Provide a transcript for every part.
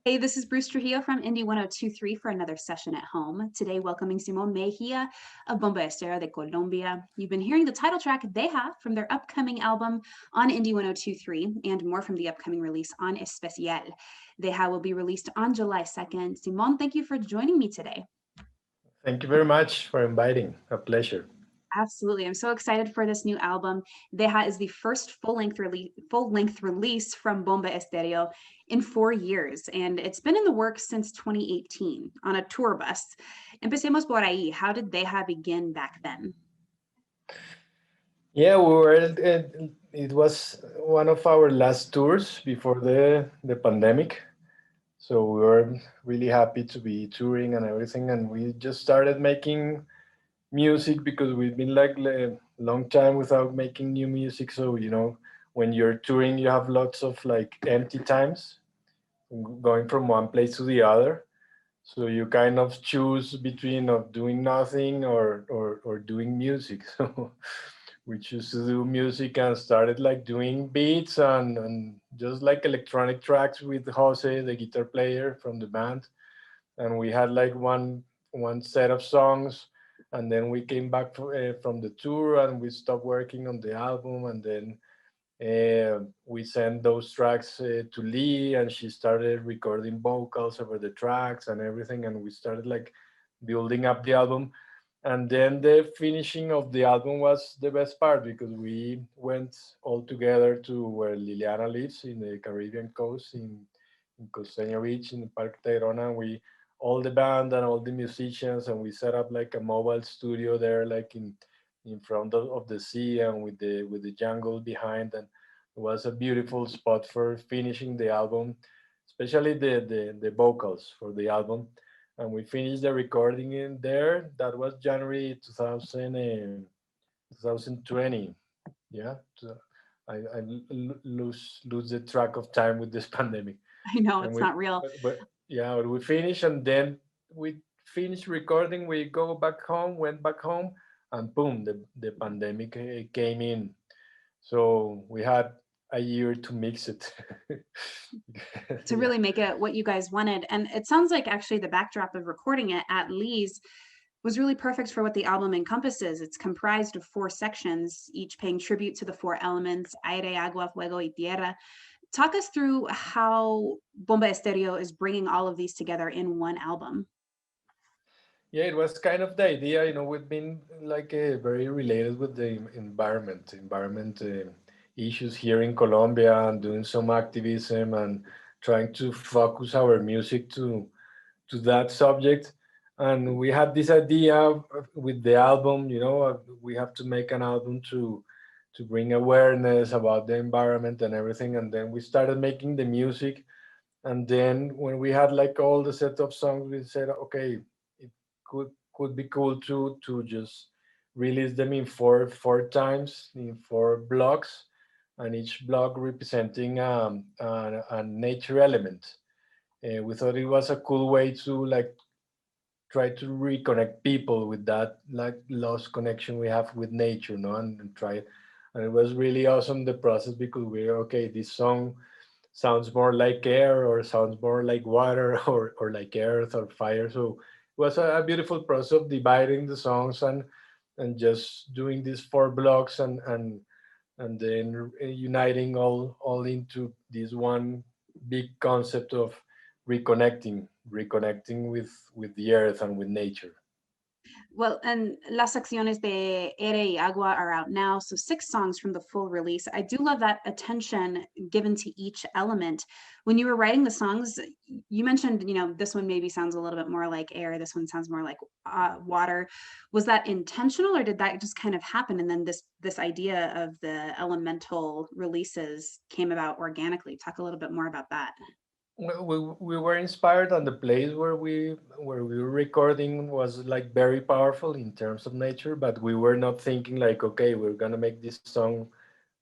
Hey, this is Bruce Trujillo from Indie 1023 for another session at home. Today, welcoming Simón Mejía of Bomba Estereo de Colombia. You've been hearing the title track, Deja, from their upcoming album on Indie 1023, and more from the upcoming release on Especial. Deja will be released on July 2nd. Simón, thank you for joining me today. Thank you very much for inviting. A pleasure. Absolutely. I'm so excited for this new album. Deja is the first full-length release from Bomba Estereo in 4 years, and it's been in the works since 2018 on a tour bus. Empecemos por ahí. How did Deja begin back then? Yeah, we were. It was one of our last tours before the pandemic, so we were really happy to be touring and everything. And we just started making music because we've been like a long time without making new music. So when you're touring, you have lots of like empty times, going from one place to the other. So you kind of choose between of doing nothing or doing music. So we choose to do music and started like doing beats and just like electronic tracks with Jose, the guitar player from the band. And we had like one set of songs, and then we came back from the tour and we stopped working on the album, and then we sent those tracks to Lee, and she started recording vocals over the tracks and everything, and we started like building up the album. And then the finishing of the album was the best part because we went all together to where Liliana lives in the Caribbean coast in Costeño Beach in Parque Tayrona. And we all the band and all the musicians, and we set up like a mobile studio there, like in front of the sea and with the jungle behind. And it was a beautiful spot for finishing the album, especially the vocals for the album. And we finished the recording in there. That was January 2020. Yeah. So I lose the track of time with this pandemic. I know And it's we not real. but yeah, we finished, and then we finished recording. We go back home, went back home, and boom, the pandemic came in. So we had a year to mix it. To Yeah. really make it what you guys wanted. And it sounds like actually the backdrop of recording it at Lee's was really perfect for what the album encompasses. It's comprised of 4 sections, each paying tribute to the 4 elements, Aire, Agua, Fuego, y Tierra. Talk us through how Bomba Estereo is bringing all of these together in one album. Yeah, it was kind of the idea. We've been like very related with the environment issues here in Colombia, and doing some activism and trying to focus our music to that subject. And we had this idea with the album. We have to make an album to bring awareness about the environment and everything. And then we started making the music. And then when we had like all the set of songs, we said, okay, it could be cool to just release them in four times in 4 blocks, and each block representing a nature element. We thought it was a cool way to like try to reconnect people with that like lost connection we have with nature, no, and try. And it was really awesome the process because we're okay. This song sounds more like air or sounds more like water or like earth or fire. So it was a beautiful process of dividing the songs and just doing these 4 blocks and then uniting all into this one big concept of reconnecting with the earth and with nature. Well, and Las Acciones de Aire y Agua are out now, so 6 songs from the full release. I do love that attention given to each element. When you were writing the songs, you mentioned, this one maybe sounds a little bit more like air, this one sounds more like water. Was that intentional, or did that just kind of happen? And then this idea of the elemental releases came about organically. Talk a little bit more about that. Well, we were inspired, and the place where we were recording was like very powerful in terms of nature, but we were not thinking like, okay, we're gonna make this song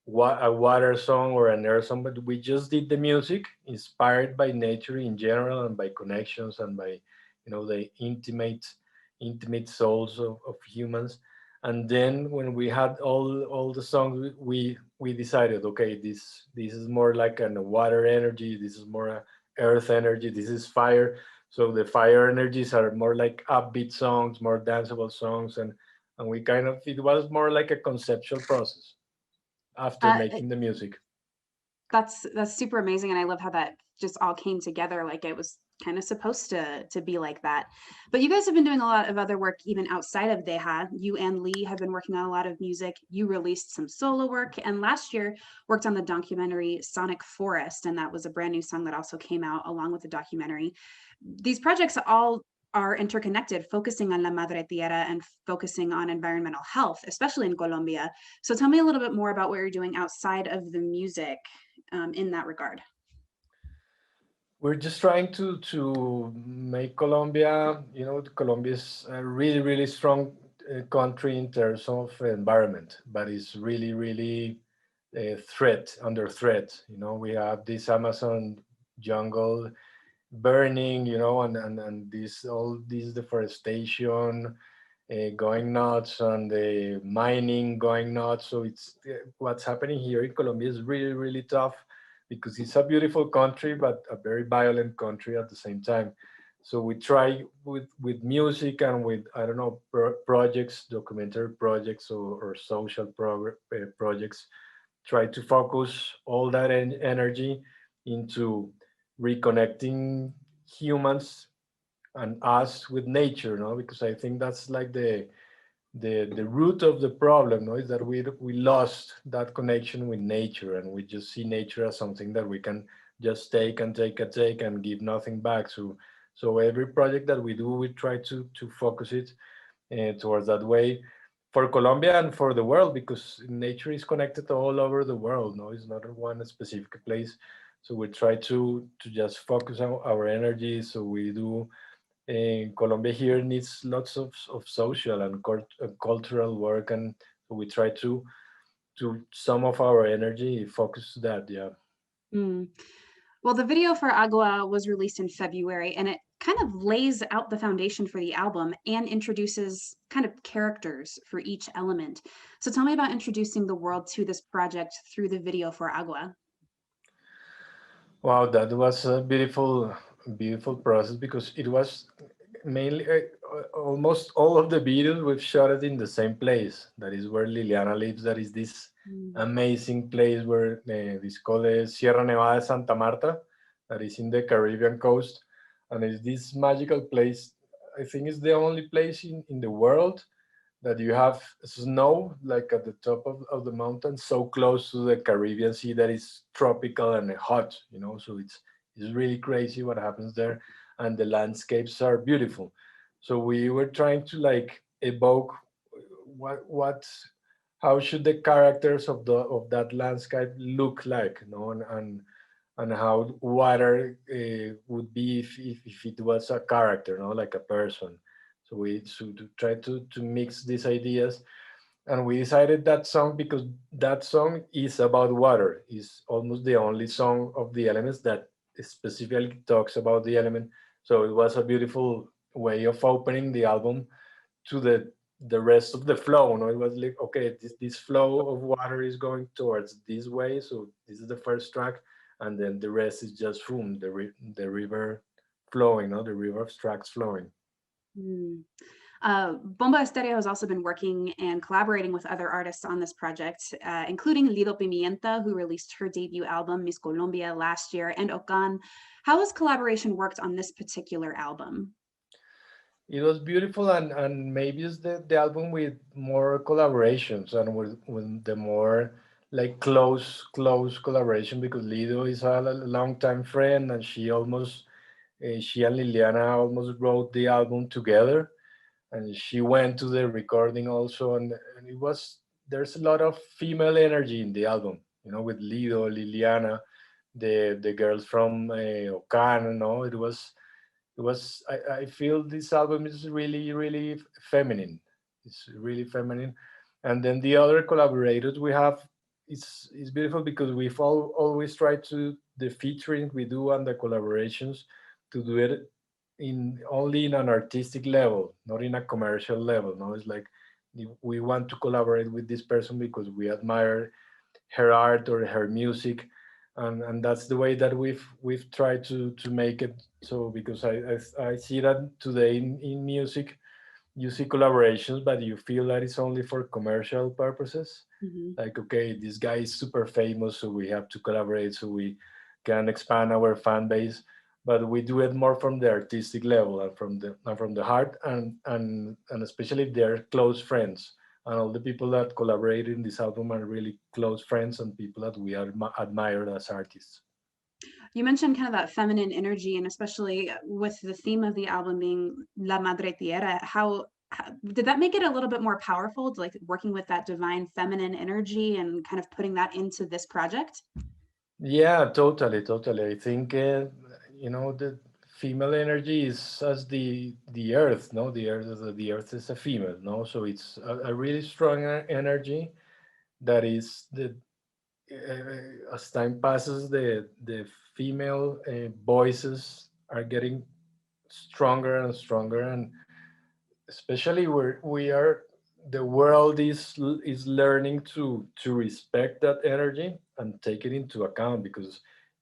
a water song or an air song, but we just did the music inspired by nature in general and by connections and by the intimate souls of humans. And then when we had all the songs, we decided, okay, this is more like a water energy, this is more earth energy, this is fire. So the fire energies are more like upbeat songs, more danceable songs, and we kind of, it was more like a conceptual process after Uh, making the music. that's super amazing, and I love how that just all came together like it was kind of supposed to be like that. But you guys have been doing a lot of other work even outside of Deja. You and Lee have been working on a lot of music. You released some solo work, and last year worked on the documentary Sonic Forest, and that was a brand new song that also came out along with the documentary. These projects all are interconnected, focusing on La Madre Tierra and focusing on environmental health, especially in Colombia. So tell me a little bit more about what you're doing outside of the music in that regard. We're just trying to make Colombia, you know, Colombia is a really, really strong country in terms of environment, but it's really, really under threat. You know, we have this Amazon jungle burning, you know, and this, all this deforestation going nuts, and the mining going nuts. So it's what's happening here in Colombia is really, really tough, because it's a beautiful country, but a very violent country at the same time. So we try with music and with, I don't know, projects, documentary projects, or social projects, try to focus all that energy into reconnecting humans and us with nature, no? Because I think that's like the root of the problem, no, is that we lost that connection with nature, and we just see nature as something that we can just take and take and take and give nothing back. So every project that we do, we try to focus it towards that way, for Colombia and for the world, because nature is connected all over the world. No, it's not one specific place. So we try to just focus on our energy. So we do, Colombia here needs lots of social and cultural work, and we try to some of our energy focus that. Yeah. Mm. Well, the video for Agua was released in February, and it kind of lays out the foundation for the album and introduces kind of characters for each element. So tell me about introducing the world to this project through the video for Agua. Wow, that was a beautiful, beautiful process, because it was mainly almost all of the videos we've shot it in the same place. That is where Liliana lives. That is this Mm. amazing place where this called Sierra Nevada de Santa Marta, that is in the Caribbean coast, and it's this magical place. I think it's the only place in the world that you have snow like at the top of the mountain, so close to the Caribbean Sea, that is tropical and hot, you know. So it's really crazy what happens there, and the landscapes are beautiful. So we were trying to like evoke what how should the characters of that landscape look like, you know, and how water would be if it was a character, you know, like a person. So we to try to mix these ideas, and we decided that song because that song is about water. Is almost the only song of the elements that specifically talks about the element. So it was a beautiful way of opening the album to the rest of the flow. No, it was like, okay, this flow of water is going towards this way, so this is the first track, and then the rest is just boom, the river flowing, no, the river of tracks flowing. Mm. Bomba Estereo has also been working and collaborating with other artists on this project, including Lido Pimienta, who released her debut album, Miss Colombia, last year, and Okan. How has collaboration worked on this particular album? It was beautiful, and maybe it's the album with more collaborations and with the more like close collaboration, because Lido is a long time friend, and she and Liliana almost wrote the album together, and she went to the recording also, and it was, there's a lot of female energy in the album, you know, with Lido, Liliana, the girls from Okan, no, I feel this album is really, really feminine. It's really feminine. And then the other collaborators we have, is beautiful, because we've always tried to, the featuring we do and the collaborations, to do it in only in an artistic level, not in a commercial level. No, it's like we want to collaborate with this person because we admire her art or her music, and that's the way that we've tried to make it. So because I see that today in music you see collaborations, but you feel that it's only for commercial purposes. Mhm. Like, okay, this guy is super famous, so we have to collaborate so we can expand our fan base. But we do it more from the artistic level and from the heart, and especially if they're close friends. And all the people that collaborate in this album are really close friends and people that we admire as artists. You mentioned kind of that feminine energy, and especially with the theme of the album being La Madre Tierra, how did that make it a little bit more powerful, like working with that divine feminine energy and kind of putting that into this project? Yeah, totally, totally. I think the female energy is as the earth, no, the earth is a female, no, so it's a really strong energy that is the as time passes, the female voices are getting stronger and stronger, and especially where we are, the world is learning to respect that energy and take it into account, because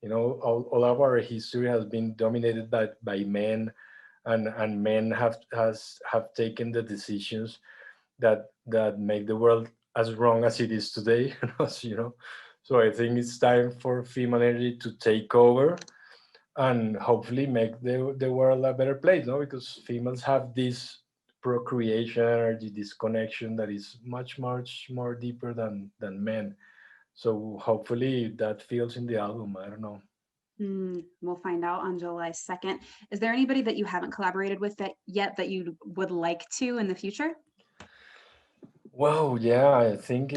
all of our history has been dominated by men, and men have taken the decisions that make the world as wrong as it is today. So I think it's time for female energy to take over and hopefully make the world a better place, no? Because females have this procreation energy, this connection that is much more deeper than men. So hopefully that feels in the album. I don't know. We'll find out on July 2nd. Is there anybody that you haven't collaborated with that yet that you would like to in the future? Wow, yeah, I think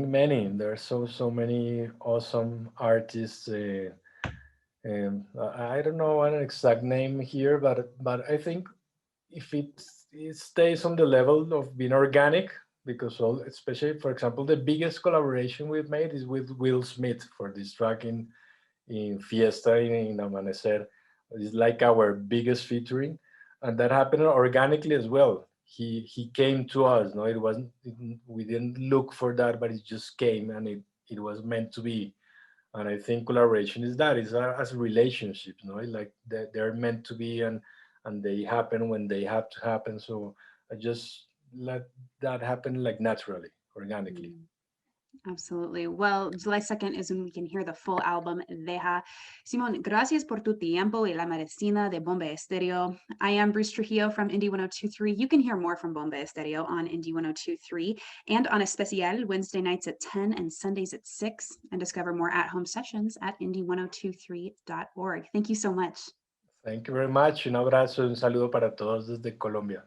many. There's so many awesome artists. I don't know an exact name here, but I think if it stays on the level of being organic, because especially for example, the biggest collaboration we've made is with Will Smith for this track in Fiesta in Amanecer. It's like our biggest featuring, and that happened organically as well. He came to us. No, we didn't look for that, but it just came, and it was meant to be. And I think collaboration is that is as relationships, no, like they're meant to be, and they happen when they have to happen. So I just let that happen like naturally, organically. Mm. Absolutely. Well, July 2nd is when we can hear the full album, Deja. Simón, gracias por tu tiempo y la medicina de Bomba Estereo. I am Bruce Trujillo from Indie 1023. You can hear more from Bomba Estereo on Indie 1023 and on Especial Wednesday nights at 10 and Sundays at 6, and discover more at-home sessions at indie1023.org. Thank you so much. Thank you very much. Un abrazo, un saludo para todos desde Colombia.